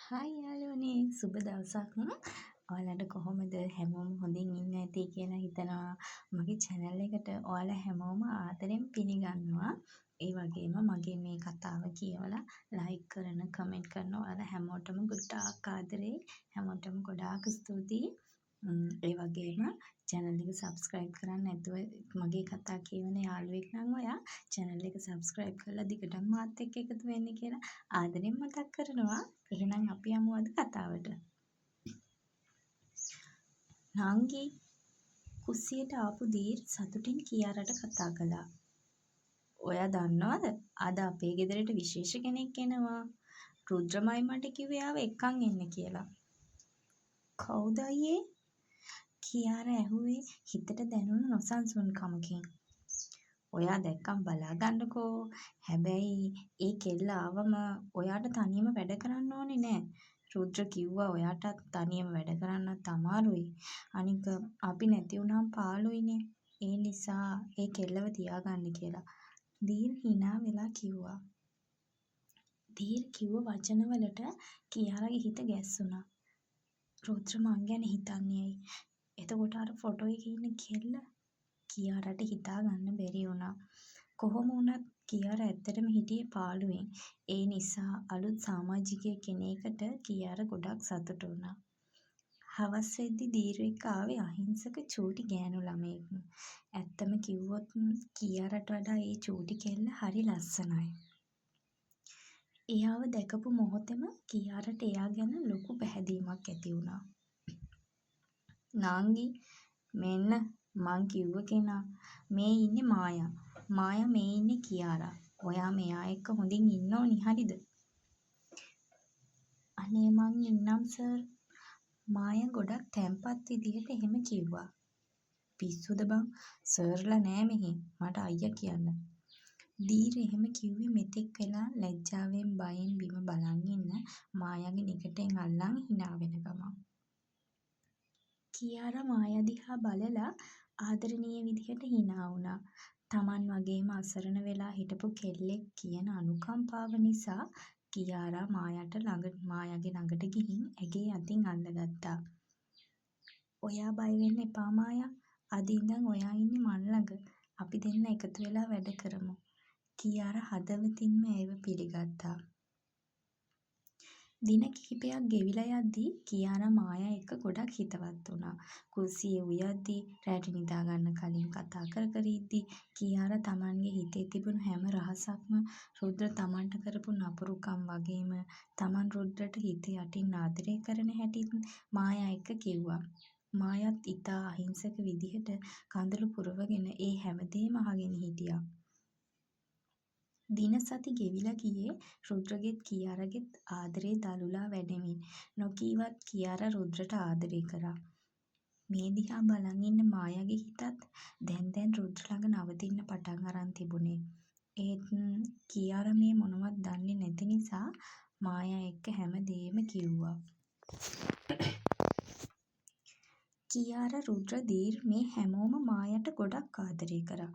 Hi යාළුවනේ සුබ දවසක්. ඔයාලට කොහොමද? හැමෝම හොඳින් ඉන්න ඇති කියලා හිතනවා. මගේ channel එකට ඔයාලා හැමෝම ආදරෙන් පිළිගන්නවා. ඒ වගේම මගේ මේ කතාව කියවලා like කරන, comment කරන ඔයාලා හැමෝටම ගොඩාක් ආදරේ. හැමෝටම ගොඩාක් ස්තුතියි. ඒ වගේම channel එක subscribe කරන්න නැතුව මගේ කතා කියවන යාළුවෙක් නම් ඔයා channel එක subscribe කරලා දිගටම මාත් එක්ක එකතු වෙන්න කියලා ආදරෙන් මතක් කරනවා. එහෙනම් අපි යමු අද කතාවට. නංගි කුස්සියට ආපු දීර් සතුටින් කියාරට කතා කළා. ඔයා දන්නවද? අද අපේ ගෙදරට විශේෂ කෙනෙක් එනවා. රුද්‍රමයි මට කිව්වේ ආව එක්කන් එන්න කියලා. කවුද අයියේ? කියාර ඇහුවේ හිතට දැනුණු නොසන්සුන්කමකින්. ඔයා දැක්කම් බලා ගන්නකෝ. හැබැයි ඒ කෙල්ල ආවම ඔයාට තනියම වැඩ කරන්න ඕනේ නෑ. රුද්‍ර කිව්වා ඔයාටත් තනියම වැඩ කරන්නත් අමාරුයි. අනික අපි නැති වුණාම පාළුයිනේ. ඒ නිසා ඒ කෙල්ලව තියාගන්න කියලා. දීර් hina වෙලා කිව්වා. දීර් කිව්ව වචනවලට කියාරගේ හිත ගැස්සුණා. රුද්‍ර මං ගැන හිතන්නේ ඇයි? එතකොට අර ෆොටෝ එකේ ඉන්න කෙල්ල කියාරට හිතා ගන්න බැරි වුණා. කොහොම වුණත් කියාර ඇත්තටම හිටියේ පාළුවෙන්. ඒ නිසා අලුත් සමාජිකයෙක් කෙනෙකුට කියාර ගොඩක් සතුටු වුණා. හවස් වෙද්දි දීර් එක්ක ආවේ අහිංසක චූටි ගෑනු ළමයෙක්. ඇත්තම කිව්වොත් කියාරට වඩා ඒ චූටි කෙල්ල හරි ලස්සනයි. එයාව දැකපු මොහොතේම කියාරට එයා ගැන ලොකු පැහැදීමක් ඇති වුණා. නාංගි මෙන්න මං කිව්ව කෙනා මේ ඉන්නේ මායා. මායා මේ ඉන්නේ කියාරා. ඔයා මෙයා එක්ක හොඳින් ඉන්න ඕනි හරිද? අනේ මං ඉන්නම් සර්. මායා ගොඩක් තැම්පත් විදිහට එහෙම කිව්වා. පිස්සුද බං? සර්ලා නෑ මෙහි. මට අයියා කියන්න. දීර් එහෙම කිව්වේ මෙතෙක් වෙලා ලැජ්ජාවෙන් බයෙන් බිම බලන් ඉන්න මායාගේ නිකටෙන් අල්ලන් hina වෙන ගමන්. කියාරා මායා දිහා බලලා ආදරණීය විදිහට hina වුණා. Taman වගේම අසරණ වෙලා හිටපු කෙල්ලෙක් කියන අනුකම්පාව නිසා කියාරා මායාගේ ළඟට ගිහින් ඇගේ අතින් අල්ලගත්තා. ඔයා බය වෙන්න එපා මායා. අද ඉඳන් ඔයා ඉන්නේ මන් ළඟ. අපි දෙන්න එකතු වෙලා වැඩ කරමු. කියාරා හදවතින්ම ඒව පිළිගත්තා. දින කිහිපයක් ගෙවිලා යද්දී කියාරා මායා එක්ක ගොඩක් හිතවත් වුණා. කුස්සියේ උයද්දී රැට නිදා ගන්න කලින් කතා කර කර ඉද්දී කියාරා Tamanගේ හිතේ තිබුණු හැම රහසක්ම රුද්‍ර Tamanට කරපු නපුරුකම් වගේම Taman රුද්‍රට හිතේ යටින් ආදරය කරන හැටිත් මායා එක්ක කිව්වා. මායත් ඉතා අහිංසක විදිහට කඳුළු පුරවගෙන ඒ හැමදේම අහගෙන හිටියා. දින සති ගෙවිලා ගියේ රුද්‍රගෙත් කියාරගෙත් ආදරේ දළුලා වැඩෙමින්. නොකීවත් කියාරා රුද්‍රට ආදරේ කරා. මේ දිහා බලන් ඉන්න මායාගේ හිතත් දැන් රුද්‍ර ළඟ නවතින්න පටන් අරන් තිබුණේ. ඒත් කියාරා මේ මොනවත් දන්නේ නැති නිසා මායා එක්ක හැමදේම කිව්වා. කියාරා රුද්‍ර දීර් මේ හැමෝම මායාට ගොඩක් ආදරේ කරා.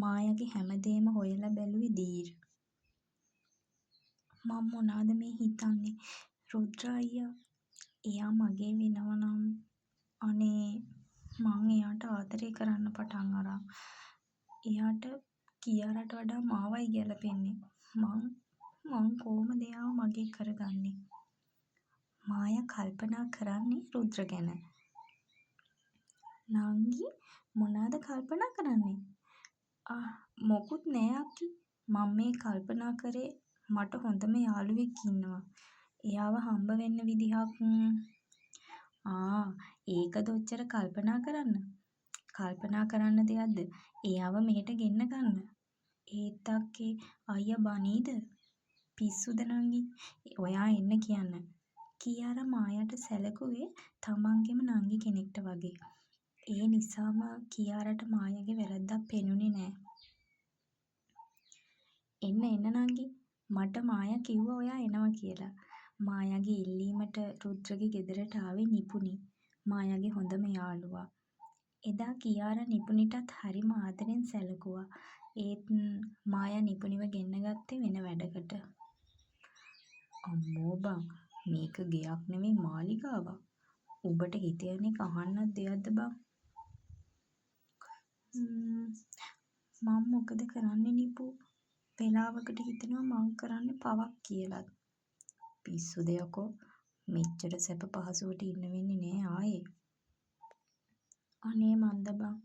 මායාගේ හැමදේම හොයලා බැලුවේ දීර්. මම මොනවාද මේ හිතන්නේ? රුද්‍ර අයියා එයා මගේ වෙනවා නම් අනේ මං එයාට ආදරේ කරන්න පටන් අරන්. එයාට කියාරට වඩා මාවයි ගැලපෙන්නේ. මං කොහොමද එයාව මගේ කරගන්නේ? මායා කල්පනා කරන්නේ රුද්‍ර ගැන. නංගි මොනවාද කල්පනා කරන්නේ? මොකුත් නෑ අක්කි. මම මේ කල්පනා කරේ මට හොඳම යාළුවෙක් ඉන්නවා. එයාව හම්බ වෙන්න විදිහක් ඒකද ඔච්චර කල්පනා කරන්න? කල්පනා කරන්න දෙයක්ද? එයාව මෙහෙට ගෙන්න ගන්න. ඒත් අක්කේ අයියා බනීද? පිස්සුද නංගි? ඔයා එන්න කියන්න. කියාරා මායාට සැලකුවේ තමන්ගේම නංගි කෙනෙක්ට වගේ. ඒ නිසාම කියාරට මායාගේ වැරද්දක් පෙනුනේ නෑ. එන්න නංගි. මට මායා කිව්වා ඔයා එනවා කියලා. මායාගේ ඉල්ලීමට රුද්‍රගේ ගෙදරට ආවේ නිපුණි. මායාගේ හොඳම යාළුවා. එදා කියාරා නිපුණිටත් හරිම ආදරෙන් සැලකුවා. ඒත් මායා නිපුණිව ගෙන්න ගත්තේ වෙන වැඩකට. අම්මෝ බං මේක ගෙයක් නෙමෙයි මාලිගාවක්. ඔබට හිතෙන එක අහන්නත් දෙයක්ද බං? මම මොකද කරන්නේ නිපු? වෙලාවකට හිතෙනවා මං කරන්නේ පවක් කියලාත්. පිස්සුද යකෝ. මෙච්චර සැප පහසුවට ඉන්න වෙන්නේ නෑ ආයේ. අනේ මන්ද බං.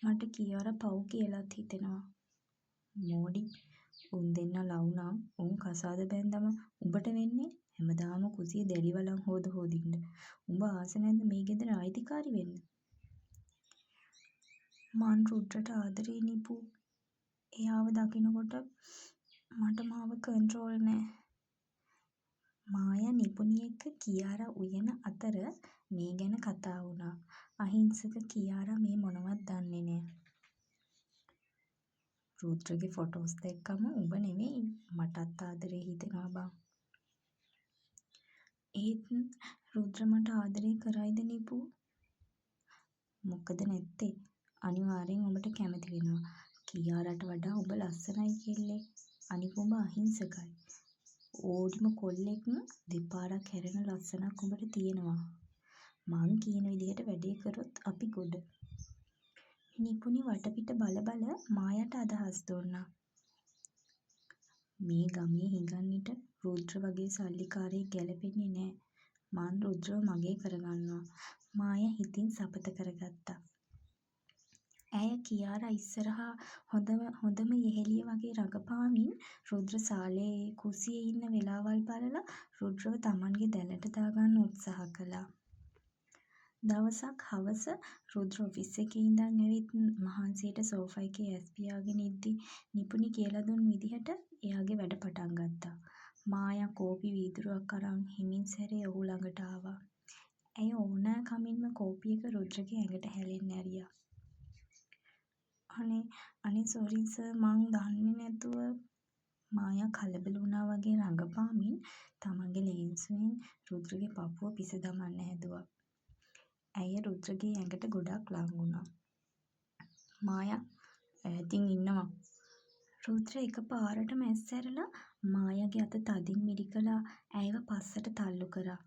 මට කියාර පව් කියලාත් හිතෙනවා. මෝඩි උන් දෙන්න ලව් නම් උන් කසාද බැන්දම උඹට වෙන්නේ හැමදාම කුසිය දැලි වලන් හොදින්න. උඹ ආස නැද්ද මේ ගෙදර අයිතිකාරි වෙන්න? මං රුද්‍රට ආදරේ නිපු. එයාව දකිනකොට මට මාව කන්ට්‍රෝල් නෑ. මායා නිපුණි එක්ක කියාරා උයන අතර මේ ගැන කතා වුණා. අහිංසක කියාරා මේ මොනවත් දන්නේ නෑ. රුද්‍රගේ ෆොටෝස් දැක්කම උඹ නෙමෙයි මටත් ආදරේ හිතෙනවා බං. ඒත් රුද්‍ර මට ආදරේ කරයිද නිපු? මොකද නැත්තේ? අනිවාර්යෙන් උඹට කැමති වෙනවා. කියාරට වඩා උඹ ලස්සනයි කෙල්ලේ. අනික උඹ අහිංසකයි. ඕඩිම කොල්ලෙක් දෙපාරක් හැරෙන ලස්සනක් උඹට තියෙනවා. මං කියන විදිහට වැඩේ කරොත් අපි ගොඩ. නිපුණි වටපිට බල මායට අදහස් දුන්නා. මේ ගමේ හිඟන්නිට රුද්‍ර වගේ සල්ලිකාරයෙක් ගැලපෙන්නේ නෑ. මං රුද්‍රව මගේ කරගන්නවා. මායා හිතින් සපත කරගත්තා. ඇය කියාරා ඉස්සරහා හොඳම යෙහෙළිය වගේ රඟපාමින් රුද්‍ර සාලේ කුසියේ ඉන්න වෙලාවල් බලලා රුද්‍රව තමන්ගේ දැලට දාගන්න උත්සාහ කළා. දවසක් හවස රුද්‍ර ඔෆිස් එකේ ඉඳන් ඇවිත් මහන්සියට සෝෆා එකේ ඇස් පියාගෙන ඉද්දි නිපුණි කියලා දුන් විදිහට එයාගේ වැඩ පටන් ගත්තා. මායා කෝපි වීදුරුවක් අරන් හිමින් සැරේ ඔහු ළඟට ආවා. ඇය ඕනෑකමින්ම කෝපි එක රුද්‍රගේ ඇඟට හැලෙන්න ඇරියා. අනේ සෝරි සර් මං දන්නේ නැතුව මායා කලබල වුණා වගේ රඟපාමින් තමන්ගේ ලේන්සුවෙන් රුද්‍රගේ පපුව පිස දමන්න හැදුවා. ඇය රුද්‍රගේ ඇඟට ගොඩක් ලං වුණා. මායා ඈතින් ඉන්නවා. රුද්‍ර එකපාරටම ඇස් ඇරලා මායාගේ අත තදින් මිරිකලා ඇයව පස්සට තල්ලු කරා.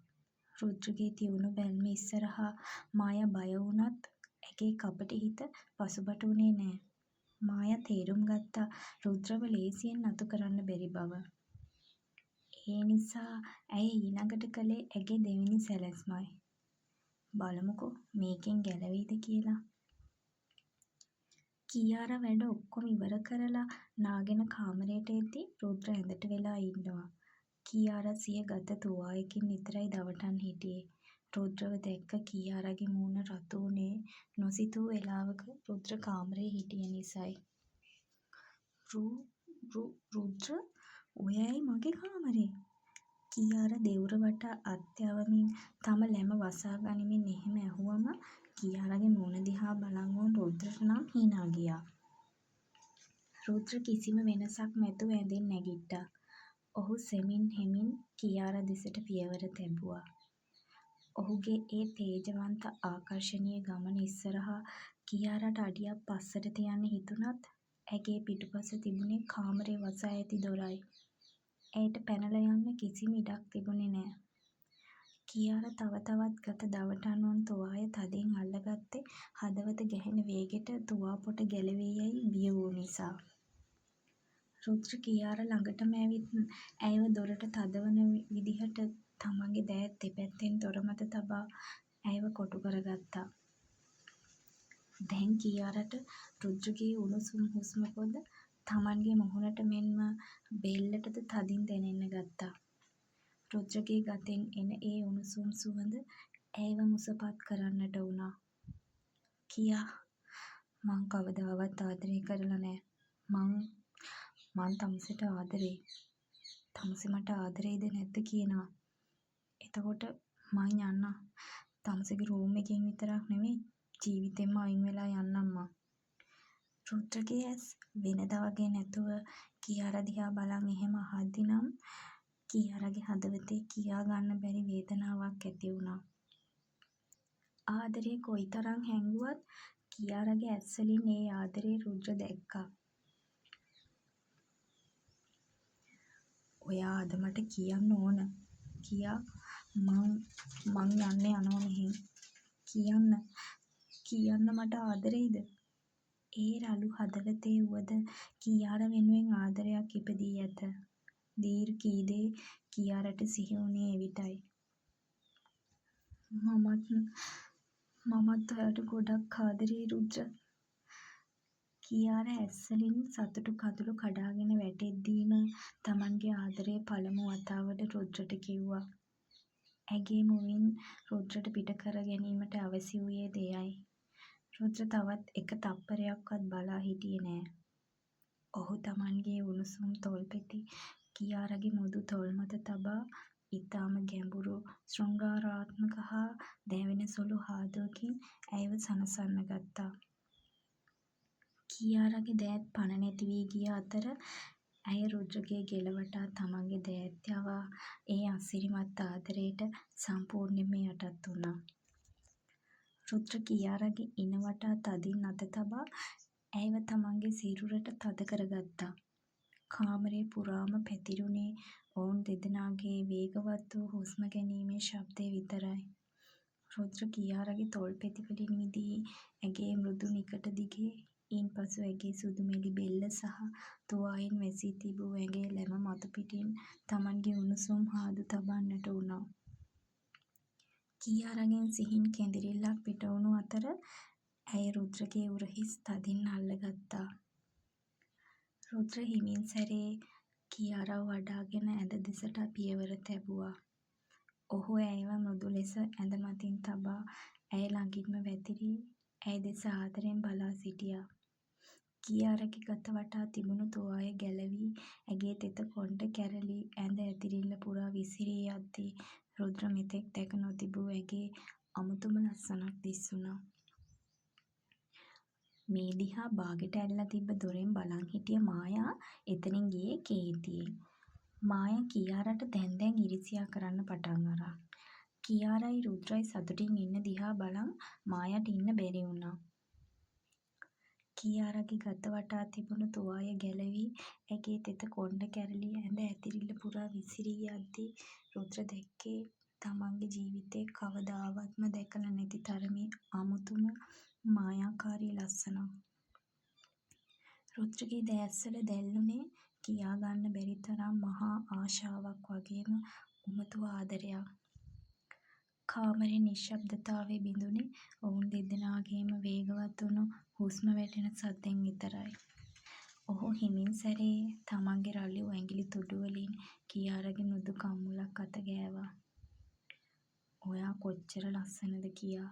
රුද්‍රගේ තියුණු බැල්ම ඉස්සරහා මායා බය වුණත් ඇගේ කපටි හිත පසුබට වුණේ නෑ. මායා තේරුම් ගත්තා රුද්‍රව ලේසියෙන් නතු කරන්න බැරි බව. ඒ නිසා ඇය ඊළඟට කළේ ඇගේ දෙවෙනි සැලැස්මයි. බලමුකෝ මේකෙන් ගැලවෙයිද කියලා. කියාරා වැඩ ඔක්කොම ඉවර කරලා නාගෙන කාමරයට එද්දි රුද්‍ර ඇඳට වෙලා ඉන්නවා. කියාරා සිය ගත තුවාලයකින් විතරයි දවටන් හිටියේ. රුද්‍රව දැක්ක කියාරාගේ මූණ රතු වුණේ නොසිතූ වෙලාවක රුද්‍ර කාමරේ හිටිය නිසයි. රුද්‍ර ඔයයි මගේ කාමරේ. කියාරා දෙවුර වටා අත් යවමින් තම ලැම වසා ගනිමින් එහෙම ඇහුවම කියාරාගේ මූණ දිහා බලන් වුන් රුද්‍රට නම් hina ගියා. රුද්‍ර කිසිම වෙනසක් නැතුව ඇඳෙන් නැගිට්ටා. ඔහු සෙමින් හෙමින් කියාරා දෙසට පියවර තැබුවා. ඔහුගේ ඒ තේජවන්ත ආකර්ශනීය ගමන ඉස්සරහා කියාරාට අඩියක් පස්සට තියන්න හිතුණත් ඇගේ පිටුපස තිබුණේ කාමරේ වසා ඇති දොරයි. ඇයට පැනලා යන්න කිසිම ඉඩක් තිබුණේ නෑ. කියාරා තව තවත් ගත දවටන් වුන් තුවාය තදින් අල්ලගත්තේ හදවත ගැහෙන වේගෙට තුවාපොට ගැලවෙයි යයි බිය වූ නිසා. රුද්‍ර කියාරා ළඟටම ඇවිත් ඇයව දොරට තදවන විදිහට තමන්ගේ දෑත් දෙපැත්තෙන් දොර මත තබා ඇයව කොටු කරගත්තා. දැන් කියාරාට රුද්‍රගේ උණුසුම් හුස්ම පොද තමන්ගේ මුහුණට මෙන්ම බෙල්ලටද තදින් දැනෙන්න ගත්තා. රුද්‍රගේ ගතෙන් එන ඒ උණුසුම් සුවඳ ඇයව මුසපත් කරන්නට වුණා. කියා මං කවදාවත් ආදරේ කරලා නෑ. මං තමුසෙට ආදරේ. තමුසෙ මට ආදරේද නැද්ද කියනවා. එතකොට මං යන්නම්. තමුසෙගේ රූම් එකෙන් විතරක් නෙමෙයි ජීවිතෙන්ම අයින් වෙලා යන්නම් මං. රුද්‍රගේ ඇස් වෙනදා වගේ නැතුව කියාරා දිහා බලන් එහෙම අහද්දි නම් කියාරාගේ හදවතේ කියා ගන්න බැරි වේදනාවක් ඇති වුණා. ආදරේ කොයිතරම් හැංගුවත් කියාරාගේ ඇස් වලින් ඒ ආදරේ රුද්‍ර දැක්කා. ඔයා අද මට කියන්න ඕන කියා මං යන්න යනවා මෙහෙන්. කියන්න මට ආදරෙයිද? ඒ රළු හදවතේ වුවද කියාර වෙනුවෙන් ආදරයක් ඉපදී ඇත. දීර් කී දේ කියාරට සිහි වුණේ එවිටයි. මමත් ඔයාට ගොඩක් ආදරෙයි රුද්‍ර. කියාර ඇස්වලින් සතුටු කඳුළු කඩාගෙන වැටෙද්දීම තමන්ගේ ආදරය පළමු වතාවට රුද්‍රට කිව්වා. ඇගේ මුවින් රුද්‍රට පිට කර ගැනීමට අවැසි වූයේ දෙයයි. රුද්‍ර තවත් එක තප්පරයක්වත් බලා හිටියේ නෑ. ඔහු තමන්ගේ උණුසුම් තොල්පෙති කියාරගේ මෘදු තොල් මත තබා ඉතාම ගැඹුරු ශෘංගාරාත්මක හා දැවෙන සුළු හාදුවකින් ඇයව සනසන්න ගත්තා. කියාරගේ දෑත් පණ නැති වී ගිය අතර ඇය රුද්‍රගේ ගෙල වටා තමන්ගේ දෑත් යවා ඒ අසිරිමත් ආදරයට සම්පූර්ණයෙන්ම යටත් වුණා. රුද්‍ර කියාරගේ ඉණ වටා තදින් අත තබා ඇයව තමන්ගේ සිරුරට තද කරගත්තා. කාමරය පුරාම පැතිරුණේ ඔවුන් දෙදෙනාගේ වේගවත් වූ හුස්ම ගැනීමේ ශබ්දය විතරයි. රුද්‍ර කියාරගේ තොල්පෙති වලින් මිදී ඇගේ මෘදු නිකට දිගේ, ඉන්පසු ඇගේ සුදුමැලි බෙල්ල සහ තුවායින් වැසී තිබූ ඇගේ ලැම මතුපිටින් තමන්ගේ උණුසුම් හාදු තබන්නට වුණා. කියාරගෙන් සිහින් කෙඳිරිල්ලක් පිටවුණු අතර ඇය රුද්‍රගේ උරහිස් තදින් අල්ලගත්තා. රුද්‍ර හිමින් සැරේ කියාරව වඩාගෙන ඇඳ දෙසට පියවර තැබුවා. ඔහු ඇයව මෘදු ලෙස ඇඳ මතින් තබා ඇය ළඟින්ම වැතිරී ඇය දෙස ආදරෙන් බලා සිටියා. කියාරගේ ගත වටා තිබුණු තුවාය ගැලවී ඇගේ තෙත කොණ්ඩ කැරලි ඇඳ ඇතිරිල්ල පුරා විසිරී යද්දී රුද්‍ර මෙතෙක් දැක නොතිබූ ඇගේ අමුතුම ලස්සනක් දිස්වුණා. මේ දිහා බාගෙට ඇරිලා තිබ්බ දොරෙන් බලන් හිටිය මායා එතනින් ගියේ කේන්තියෙන්. මායා කියාරට දැන් ඉරිසියා කරන්න පටන් අරන්. කියාරයි රුද්‍රයි සතුටින් ඉන්න දිහා බලන් මායාට ඉන්න බැරි වුණා. කියාරගේ ගත වටා තිබුණු තුවාය ගැලවී ඇගේ තෙත කොණ්ඩ කැරලි ඇඳ ඇතිරිල්ල පුරා විසිරී යද්දී රුද්‍ර දැක්කේ තමන්ගේ ජීවිතේ කවදාවත්ම දැකලා නැති තරමේ අමුතුම මායාකාරී ලස්සනක්. රුද්‍රගේ දෑස්වල දැල්ලුනේ කියා ගන්න බැරි තරම් මහා ආශාවක් වගේම උමතු ආදරයක්. කාමරේ නිශ්ශබ්දතාවය බිඳුනේ ඔවුන් දෙදෙනාගේම වේගවත් වුණු හුස්ම වැටෙන සද්දෙන් විතරයි. ඔහු හිමින් සැරේ තමන්ගේ රළු ඇඟිලි තුඩු වලින් කියාරගේ මෘදු කම්මුලක් අත ගෑවා. ඔයා කොච්චර ලස්සනද කියා.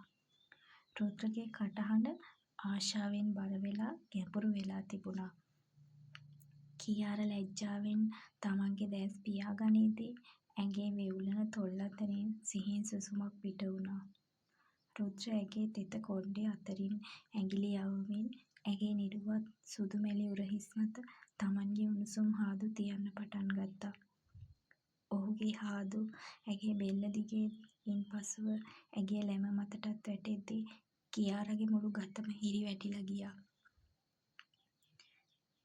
රුද්‍රගේ කටහඬ ආශාවෙන් බර වෙලා ගැඹුරු වෙලා තිබුණා. කියාර ලැජ්ජාවෙන් තමන්ගේ දැස් පියා ගනිද්දී ඇගේ වෙවුලන තොල් අතරින් සිහින් සුසුමක් පිට වුණා. රුද්‍ර ඇගේ තෙත කොණ්ඩේ අතරින් ඇඟිලි යවමින් ඇගේ නිරුවත් සුදුමැලි උරහිස් මත තමන්ගේ උණුසුම් හාදු තියන්න පටන් ගත්තා. ඔහුගේ හාදු ඇගේ බෙල්ල දිගේ ඉන්පසුව ඇගේ ලැම මතටත් වැටෙද්දී කියාරගේ මුළු ගතම හිරි වැටිලා ගියා.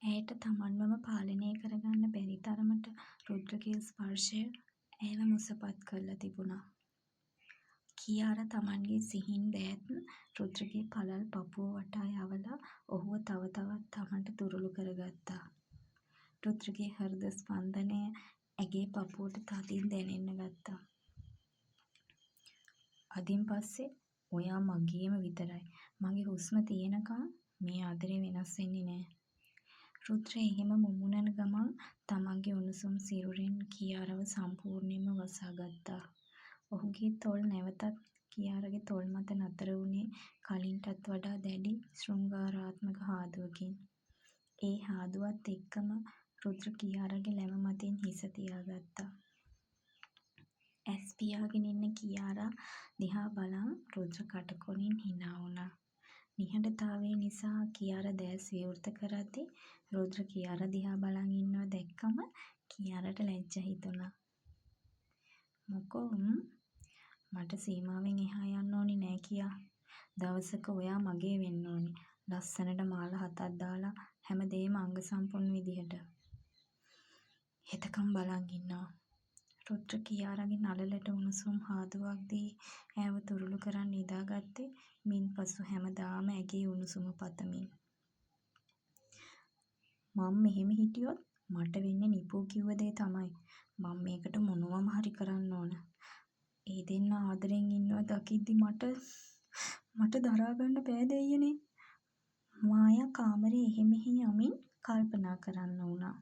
ඇයට තමන්වම පාලනය කරගන්න බැරි තරමට රුද්‍රගේ ස්පර්ශය ඇයව මුසපත් කරලා තිබුණා. කියාර තමන්ගේ සිහින් දෑත් රුද්‍රගේ පළල් පපුව වටා යවලා ඔහුව තව තවත් තමන්ට දුරුළු කරගත්තා. රුද්‍රගේ හෘද ස්පන්දනය ඇගේ පපුවට තදින් දැනෙන්න ගත්තා. අදින් පස්සේ ඔයා මගේම විතරයි. මගේ හුස්ම තියෙනකන් මේ ආදරේ වෙනස් වෙන්නේ නෑ. රුද්‍ර එහෙම මුමුණන ගමන් තමන්ගේ උණුසුම් සිරුරෙන් කියාරව සම්පූර්ණයෙන්ම වසා ගත්තා. ඔහුගේ තොල් නැවතත් කියාරගේ තොල් මත නතර වුණේ කලින්ටත් වඩා දැඩි ශෘංගාරාත්මක හාදුවකින්. ඒ හාදුවත් එක්කම රුද්‍ර කියාරගේ ලැම මතින් හිස තියාගත්තා. ඇස් පියාගෙන ඉන්න කියාරා දිහා බලන් රුද්‍ර කටකොනින් හිනා වුණා. නිහඬතාවය නිසා කියාර දැස් විවෘත කරද්දී රුද්‍ර කියාර දිහා බලන් ඉන්නව දැක්කම කියාරට ලැජ්ජ හිතුණා. මොකෝ මට සීමාවෙන් එහා යන්න ඕනි නෑ කියා. දවසක ඔයා මගේ වෙන්න ඕනි. ලස්සනට මාල 7ක් දාලා හැමදේම අංග සම්පූර්ණ විදිහට. එතකම් බලන් ඉන්නවා. රුද්‍ර කියාරාගේ නළලට උණුසුම් හාදුවක් දී ඇයව තුරුළු කරන් නිදාගත්තේ මින් පසු හැමදාම ඇගේ උණුසුම පතමින්. මං මෙහෙම හිටියොත් මට වෙන්නේ නිපු කිව්ව දේ තමයි. මං මේකට මොනවම හරි කරන්න ඕන. ඒ දෙන්නා ආදරෙන් ඉන්නවා දකිද්දි මට දරාගන්න බෑ දෙයියනේ. මායා කාමරේ එහෙ මෙහෙ යමින් කල්පනා කරන්න වුණා.